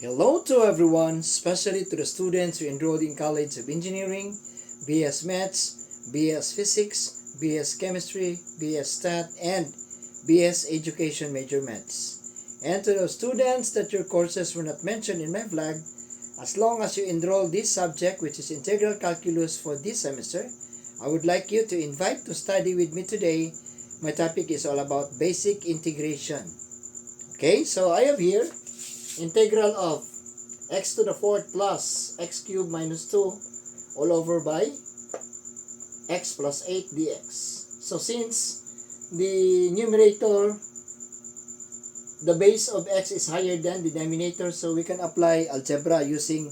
Hello to everyone, especially to the students who enrolled in College of Engineering, BS Maths, BS Physics, BS Chemistry, BS Stat, and BS Education Major Maths. And to those students that your courses were not mentioned in my vlog, as long as you enroll this subject, which is Integral Calculus for this semester, I would like you to invite to study with me today. My topic is all about basic integration. Okay, so I have here integral of x to the fourth plus x cubed minus 2 all over by x plus 8 dx. So since the numerator, the base of x is higher than the denominator, so we can apply algebra using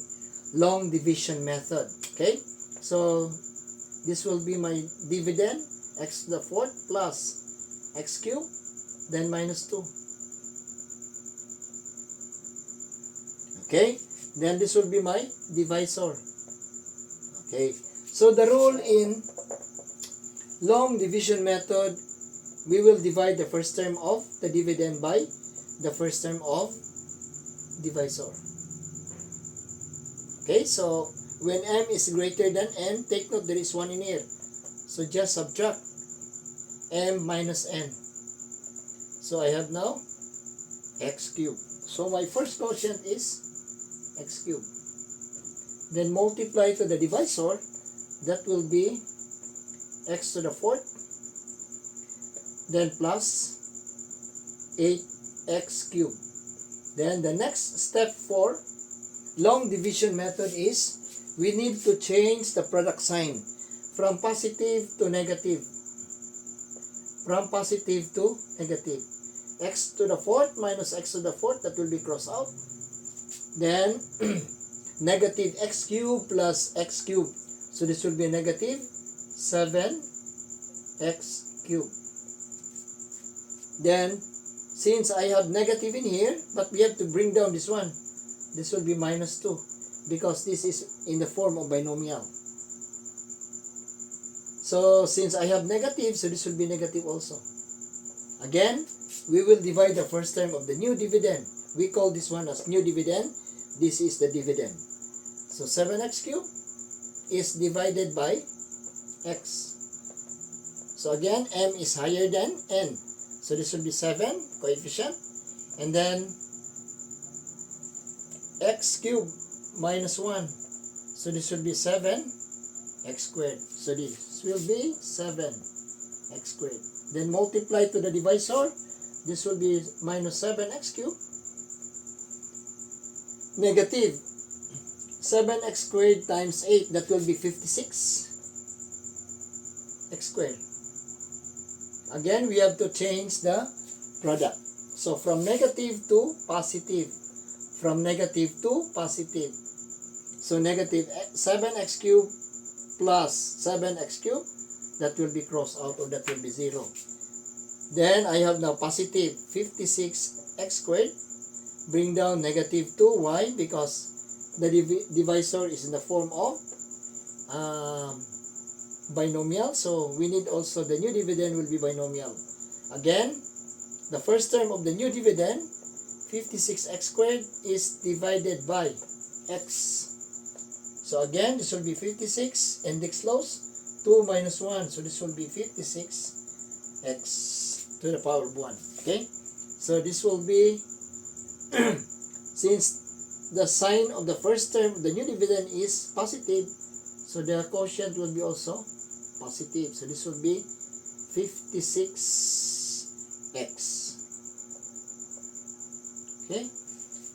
long division method. Okay, so this will be my dividend, x to the fourth plus x cubed, then minus 2. Okay, then this will be my divisor. Okay, so the rule in long division method, we will divide the first term of the dividend by the first term of divisor. Okay, so when m is greater than n, take note there is 1 in here. So just subtract m minus n. So I have now x cubed. So my first quotient is x cubed. Then multiply to the divisor, that will be x to the fourth, then plus 8x cubed. Then the next step for long division method is we need to change the product sign from positive to negative. From positive to negative. X to the fourth minus x to the fourth, that will be crossed out. Then negative x cubed plus x cubed. So this will be negative 7x cubed. Then since I have negative in here, but we have to bring down this one. This will be minus 2 because this is in the form of binomial. So since I have negative, so this will be negative also. Again, we will divide the first term of the new dividend. We call this one as new dividend. This is the dividend. So 7x cubed is divided by x. So again, m is higher than n. So this will be 7 coefficient. And then x cubed minus 1. So this will be 7x squared. So this will be 7x squared. Then multiply to the divisor. This will be minus 7x cubed. Negative 7x squared times 8, that will be 56x squared. Again, we have to change the product. So from negative to positive. From negative to positive. So negative 7x cubed plus 7x cubed, that will be crossed out or that will be 0. Then I have now positive 56x squared. Bring down negative 2. Why? Because the divisor is in the form of binomial. So we need also the new dividend will be binomial. Again, the first term of the new dividend, 56x squared, is divided by x. So again, this will be 56, index loss, 2 minus 1. So this will be 56x to the power of 1. Okay? So this will be since the sign of the first term of the new dividend is positive, so the quotient will be also positive. So this will be 56x. Okay?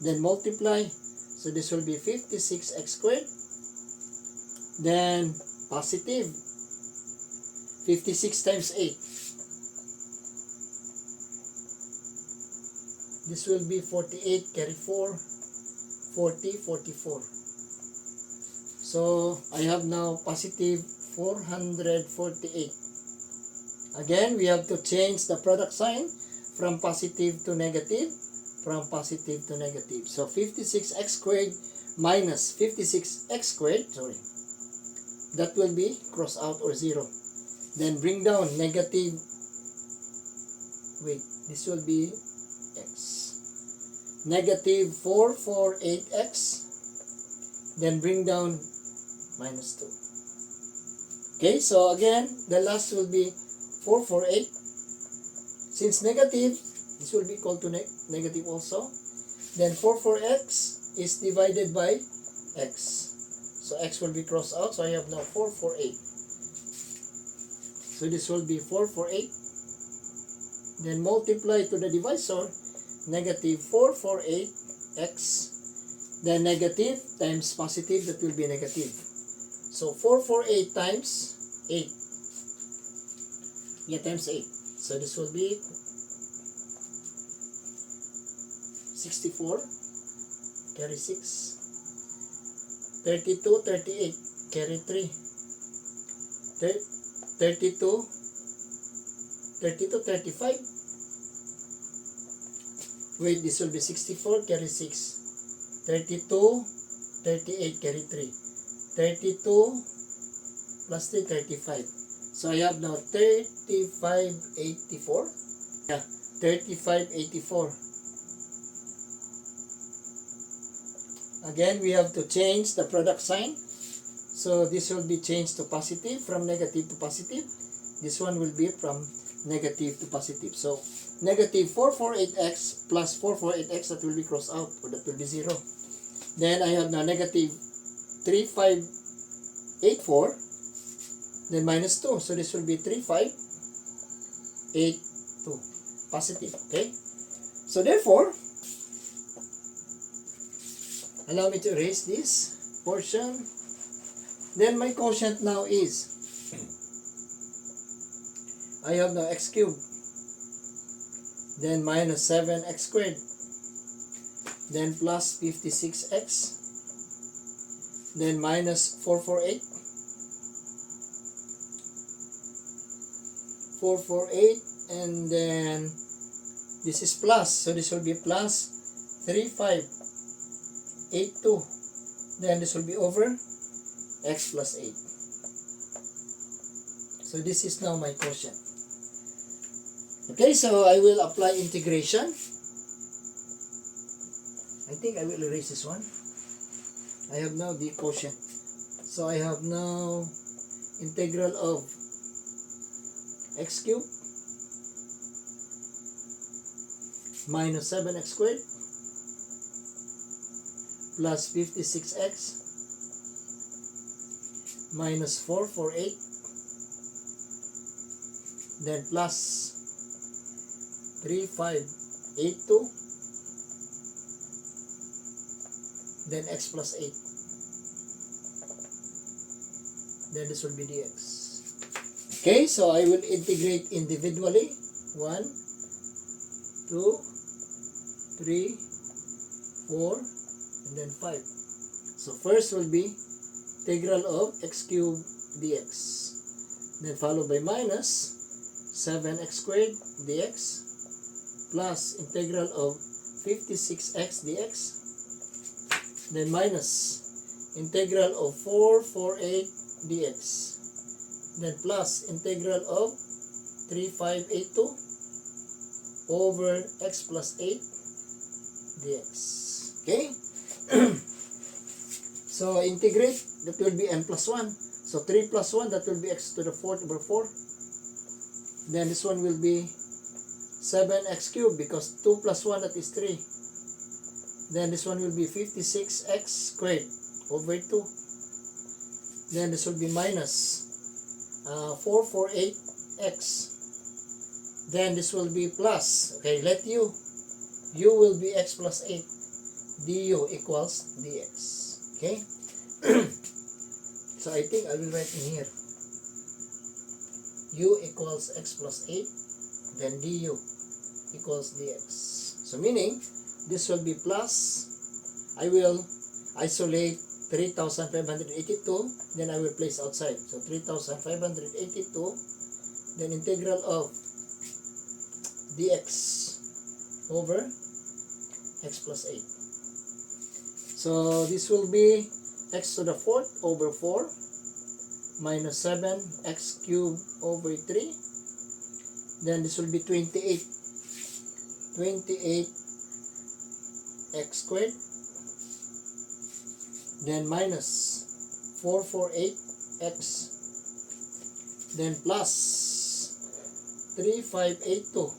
Then multiply. So this will be 56x squared. Then positive 56 times 8. This will be 48, carry 4, 40, 44. So I have now positive 448. Again, we have to change the product sign from positive to negative. From positive to negative. So 56x squared minus 56x squared, that will be cross out or 0. Then bring down negative, this will be x. negative 448x, then bring down minus 2. Okay, so again, the last will be 448. Since negative, this will be equal to negative also. Then 44x is divided by x. So x will be crossed out, so I have now 448. So this will be 448. Then multiply to the divisor, negative 448x. Then negative times positive, that will be negative. So 448 times 8. Yeah, times 8. So this will be 64, carry 6. 32, 38, carry 3. 32, 35. Wait, this will be 64, carry 6. 32, 38, carry 3. 32 plus 3, 35. So I have now 3584. Yeah, 3584. Again, we have to change the product sign. So this will be changed to positive, from negative to positive. This one will be from negative to positive. So negative 448x plus 448x, that will be crossed out, or that will be 0. Then I have now negative 3584, then minus 2. So this will be 3582, positive. Okay? So therefore, allow me to erase this portion. Then my quotient now is, I have now x cubed, then minus 7x squared, then plus 56x, then minus 448, 448, and then this is plus, so this will be plus 3582, then this will be over x plus 8. So this is now my quotient. Okay, so I will apply integration. I think I will erase this one. I have now the quotient. So I have now integral of x cubed minus 7x squared plus 56x minus 448, then plus 3582, then x plus 8, then this will be dx. Okay, so I will integrate individually. 1, 2, 3, 4, and then 5. So first will be integral of x cubed dx, then followed by minus 7x squared dx plus integral of 56x dx, then minus integral of 448 dx, then plus integral of 3582 over x plus 8 dx. Okay? So integrate, that will be n plus 1. So 3 plus 1, that will be x to the 4th over 4. Then this one will be 7x cubed, because 2 plus 1, that is 3. Then this one will be 56x squared over 2. Then this will be minus 448x. Then this will be plus, okay, let u will be x plus 8. du equals dx. Okay? So I think I will write in here, u equals x plus 8, then du equals dx. So meaning, this will be plus, I will isolate 3,582, then I will place outside. So 3,582, then integral of dx over x plus 8. So this will be x to the 4th over 4 minus 7x cubed over 3. Then this will be 28. 28 x squared, then minus 448x, then plus 3582,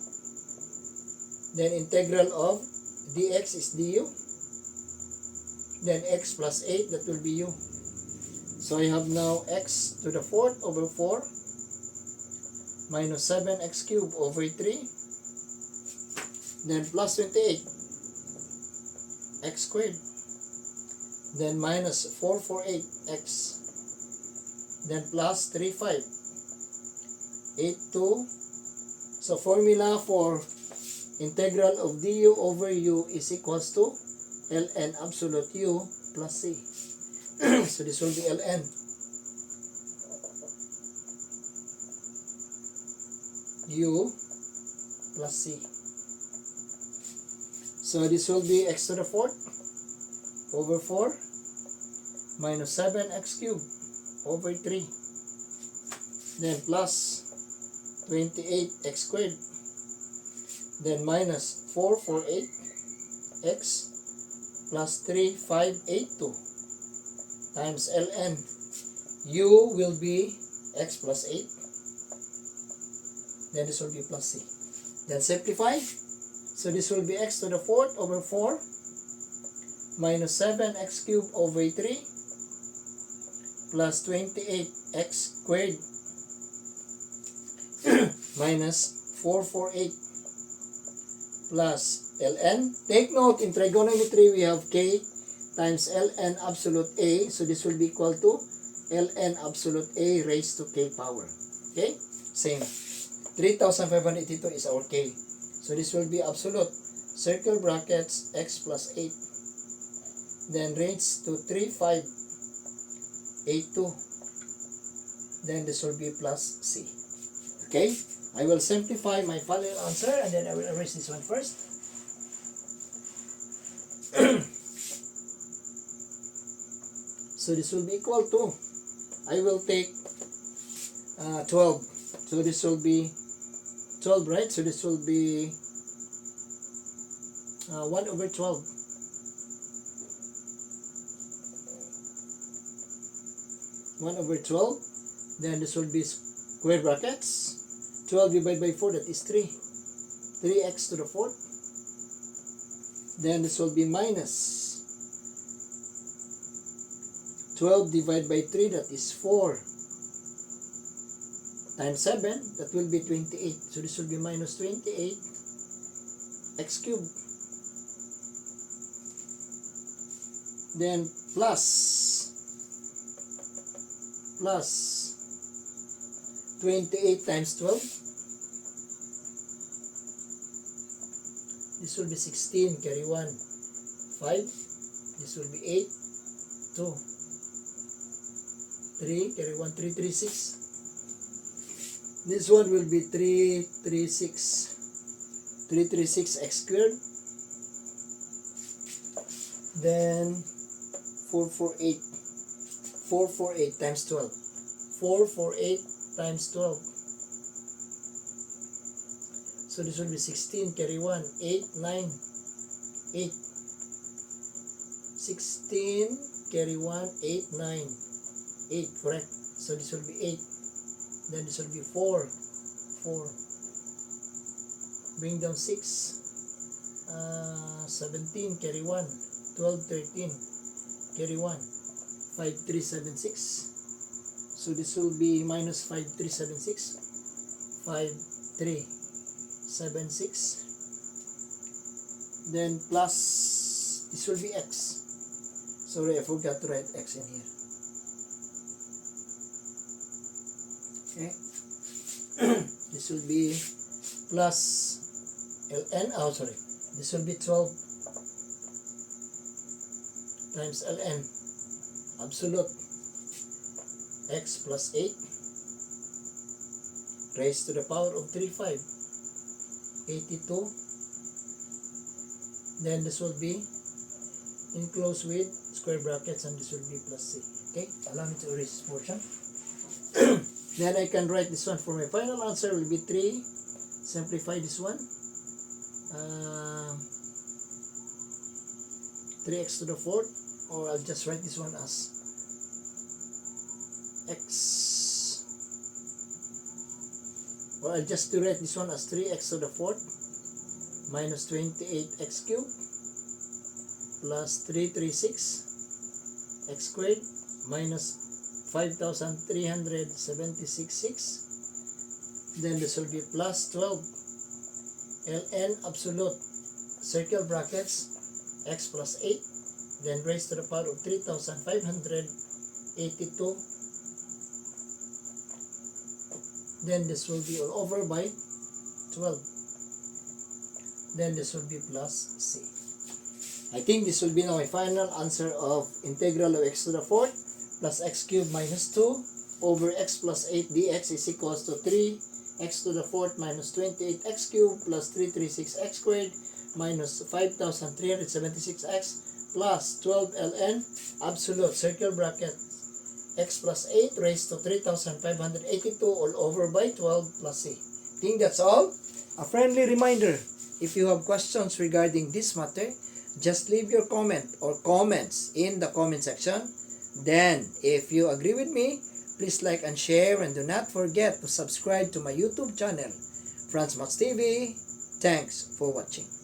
then integral of dx is du, then x plus 8, that will be u. So I have now x to the 4th over 4 minus 7x cubed over 3, then plus 28 x squared, then minus 448x, then plus 3582. So formula for integral of du over u is equals to ln absolute u plus c. So this will be ln u plus c. So this will be x to the 4th over 4 minus 7x cubed over 3, then plus 28x squared, then minus 448x plus 3582 times ln u will be x plus 8, then this will be plus c. Then simplify. So this will be x to the 4th over 4 minus 7x cubed over 3 plus 28x squared minus 448 plus ln. Take note, in trigonometry we have k times ln absolute a, so this will be equal to ln absolute a raised to k power. Okay, same. 3582 is our k, so this will be absolute, circle brackets, x plus 8, then raised to 3582, then this will be plus c. Okay, I will simplify my final answer and then I will erase this one first. So this will be equal to, I will take 12. So this will be 12, right? So this will be 1 over 12. 1 over 12. Then this will be square brackets. 12 divided by 4, that is 3. 3x to the 4th. Then this will be minus 12 divided by 3, that is 4. Times 7, that will be 28. So this will be minus 28 x cubed. Then plus 28 times 12. This will be 16, carry 1, 5. This will be 8, 2, 3, carry 1, 3, 3, 6. This one will be 3, 3, 6. 3, 3, 6 x squared. Then 4, 4, 8. 4, 4, 8 times 12. 4, 4, 8 times 12. So this will be 16, carry 1, 8, 9, 8. 16, carry 1, 8, 9, 8, correct. So this will be 8. Then this will be 4, 4. Bring down 6, 17, carry 1, 12, 13, carry 1, 5, 3, 7, 6. So this will be minus 5, 3, 7, 6, 5, 3, 7, 6. Then plus, this will be x. Sorry, I forgot to write x in here. Okay. This will be plus ln, this will be 12 times ln absolute x plus 8 raised to the power of 35, 82. Then this will be enclosed with square brackets and this will be plus c. Okay, allow me to erase this portion. Then I can write this one for my final answer will be 3. Simplify this one. 3x to the fourth, or I'll just write this one as x, or I'll just write this one as 3x to the fourth minus 28x cubed plus 336 x squared minus 5,376.6. Then this will be plus 12 ln absolute, circle brackets, x plus 8, then raised to the power of 3,582. Then this will be all over by 12. Then this will be plus c. I think this will be now my final answer of integral of x to the fourth plus x cubed minus 2 over x plus 8 dx is equals to 3x to the fourth minus 28x cubed plus 336x squared minus 5,376x plus 12 ln absolute, circle bracket, x plus 8 raised to 3,582 all over by 12 plus c. I think that's all. A friendly reminder, if you have questions regarding this matter, just leave your comment or comments in the comment section. Then, if you agree with me, please like and share, and do not forget to subscribe to my YouTube channel, Franz Max TV. Thanks for watching.